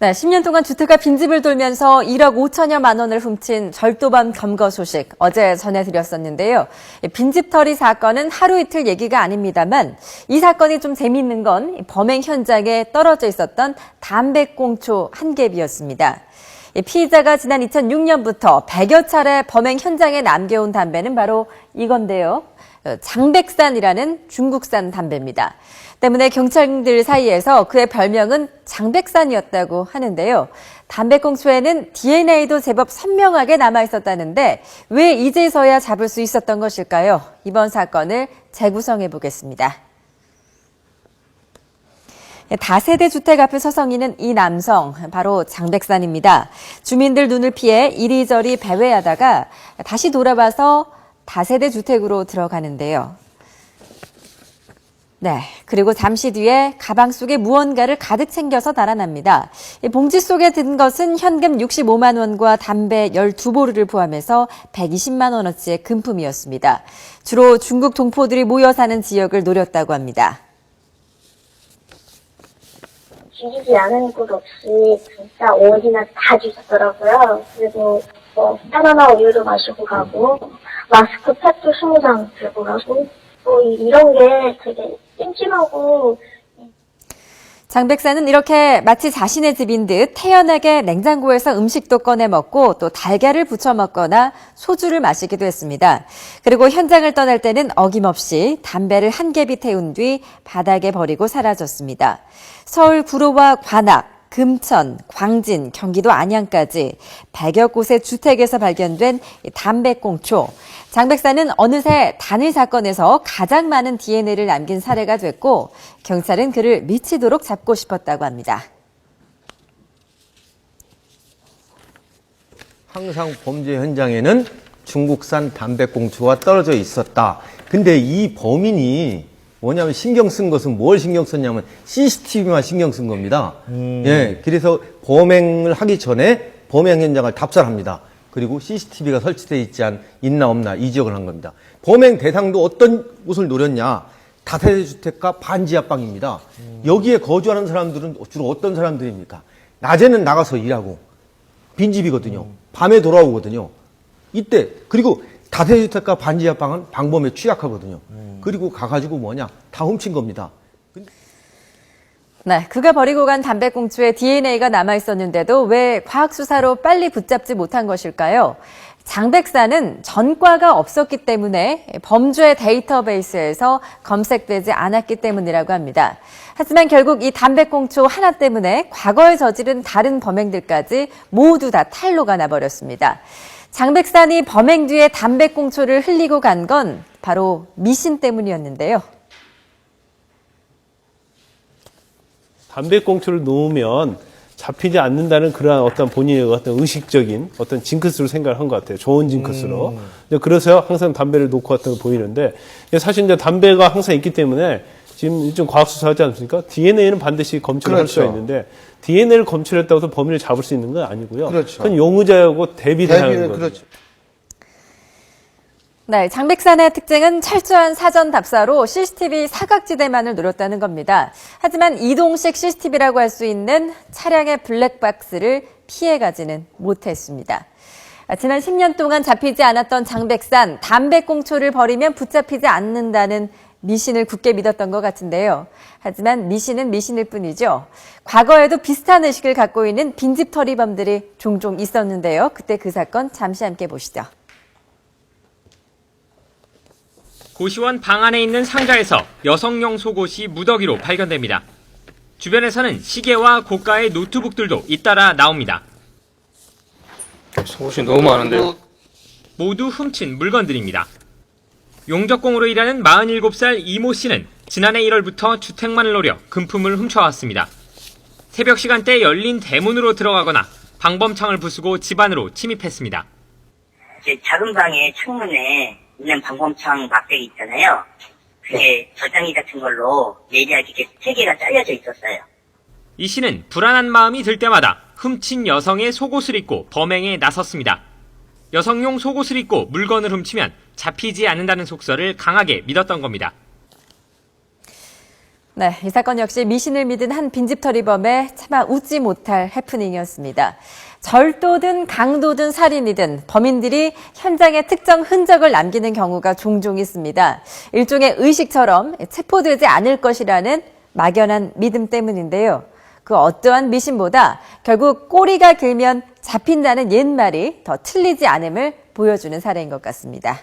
네, 10년 동안 주택가 빈집을 돌면서 1억 5천여만 원을 훔친 절도범 검거 소식 어제 전해드렸었는데요. 빈집털이 사건은 하루 이틀 얘기가 아닙니다만 이 사건이 좀 재미있는 건 범행 현장에 떨어져 있었던 담배꽁초 한 갭이었습니다. 피의자가 지난 2006년부터 100여 차례 범행 현장에 남겨온 담배는 바로 이건데요. 장백산이라는 중국산 담배입니다. 때문에 경찰들 사이에서 그의 별명은 장백산이었다고 하는데요. 담배꽁초에는 DNA도 제법 선명하게 남아있었다는데 왜 이제서야 잡을 수 있었던 것일까요? 이번 사건을 재구성해 보겠습니다. 다세대 주택 앞에 서성이는 이 남성, 바로 장백산입니다. 주민들 눈을 피해 이리저리 배회하다가 다시 돌아와서 다세대 주택으로 들어가는데요. 네, 그리고 잠시 뒤에 가방 속에 무언가를 가득 챙겨서 달아납니다. 봉지 속에 든 것은 현금 65만 원과 담배 12보루를 포함해서 120만 원어치의 금품이었습니다. 주로 중국 동포들이 모여 사는 지역을 노렸다고 합니다. 죽이지 않은 곳 없이 진짜 어디나 다 주셨더라고요. 그리고 바나나 우유도 마시고 가고 마스크 팩도 20장 들고 가고 이런 게 되게 찜찜하고. 장백산은 이렇게 마치 자신의 집인 듯 태연하게 냉장고에서 음식도 꺼내 먹고 또 달걀을 부쳐 먹거나 소주를 마시기도 했습니다. 그리고 현장을 떠날 때는 어김없이 담배를 한 갭이 태운 뒤 바닥에 버리고 사라졌습니다. 서울 구로와 관악, 금천, 광진, 경기도 안양까지 100여 곳의 주택에서 발견된 담배꽁초. 장백산은 어느새 단일 사건에서 가장 많은 DNA를 남긴 사례가 됐고 경찰은 그를 미치도록 잡고 싶었다고 합니다. 항상 범죄 현장에는 중국산 담배꽁초가 떨어져 있었다. 근데 이 범인이 뭐냐면 신경 쓴 것은 뭘 신경 썼냐면 CCTV만 신경 쓴 겁니다. 예, 그래서 범행을 하기 전에 범행 현장을 답사합니다. 그리고 CCTV가 설치되어 있나 없나 이 지적을 한 겁니다. 범행 대상도 어떤 곳을 노렸냐? 다세대 주택가 반지하방입니다. 여기에 거주하는 사람들은 주로 어떤 사람들입니까? 낮에는 나가서 일하고 빈집이거든요. 밤에 돌아오거든요. 이때 그리고 다세대 주택가 반지하방은 방범에 취약하거든요. 그리고 가가지고 다 훔친 겁니다. 네, 그가 버리고 간 담배꽁초에 DNA가 남아있었는데도 왜 과학수사로 빨리 붙잡지 못한 것일까요? 장백산은 전과가 없었기 때문에 범죄 데이터베이스에서 검색되지 않았기 때문이라고 합니다. 하지만 결국 이 담배꽁초 하나 때문에 과거에 저지른 다른 범행들까지 모두 다 탄로가 나버렸습니다. 장백산이 범행 뒤에 담배꽁초를 흘리고 간 건 바로 미신 때문이었는데요. 담배꽁초를 놓으면 잡히지 않는다는 그러한 어떤 본인의 어떤 의식적인 어떤 징크스로 생각을 한 것 같아요. 좋은 징크스로. 그래서 항상 담배를 놓고 왔던 거 보이는데 사실 이제 담배가 항상 있기 때문에 지금 일종 과학수사하지 않습니까? DNA는 반드시 검출을 할 수가 있는데 DNA를 검출했다고 해서 범인을 잡을 수 있는 건 아니고요. 그렇죠. 그건 용의자하고 대비를 하는 거죠. 그렇죠. 네, 장백산의 특징은 철저한 사전 답사로 CCTV 사각지대만을 노렸다는 겁니다. 하지만 이동식 CCTV라고 할 수 있는 차량의 블랙박스를 피해가지는 못했습니다. 지난 10년 동안 잡히지 않았던 장백산, 담배꽁초를 버리면 붙잡히지 않는다는 미신을 굳게 믿었던 것 같은데요. 하지만 미신은 미신일 뿐이죠. 과거에도 비슷한 의식을 갖고 있는 빈집털이범들이 종종 있었는데요. 그때 그 사건 잠시 함께 보시죠. 고시원 방 안에 있는 상자에서 여성용 속옷이 무더기로 발견됩니다. 주변에서는 시계와 고가의 노트북들도 잇따라 나옵니다. 속옷이 너무 많은데요? 모두 훔친 물건들입니다. 용접공으로 일하는 47살 이모 씨는 지난해 1월부터 주택만을 노려 금품을 훔쳐왔습니다. 새벽 시간대 열린 대문으로 들어가거나 방범창을 부수고 집 안으로 침입했습니다. 제 작은 방에 창문에 있는 방범창 막대기 있잖아요. 그게 저장기 같은 걸로 예리하게 이렇게 3개가 잘려져 있었어요. 이 씨는 불안한 마음이 들 때마다 훔친 여성의 속옷을 입고 범행에 나섰습니다. 여성용 속옷을 입고 물건을 훔치면 잡히지 않는다는 속설을 강하게 믿었던 겁니다. 네, 이 사건 역시 미신을 믿은 한 빈집털이범의 차마 웃지 못할 해프닝이었습니다. 절도든 강도든 살인이든 범인들이 현장에 특정 흔적을 남기는 경우가 종종 있습니다. 일종의 의식처럼 체포되지 않을 것이라는 막연한 믿음 때문인데요. 그 어떠한 미신보다 결국 꼬리가 길면 잡힌다는 옛말이 더 틀리지 않음을 보여주는 사례인 것 같습니다.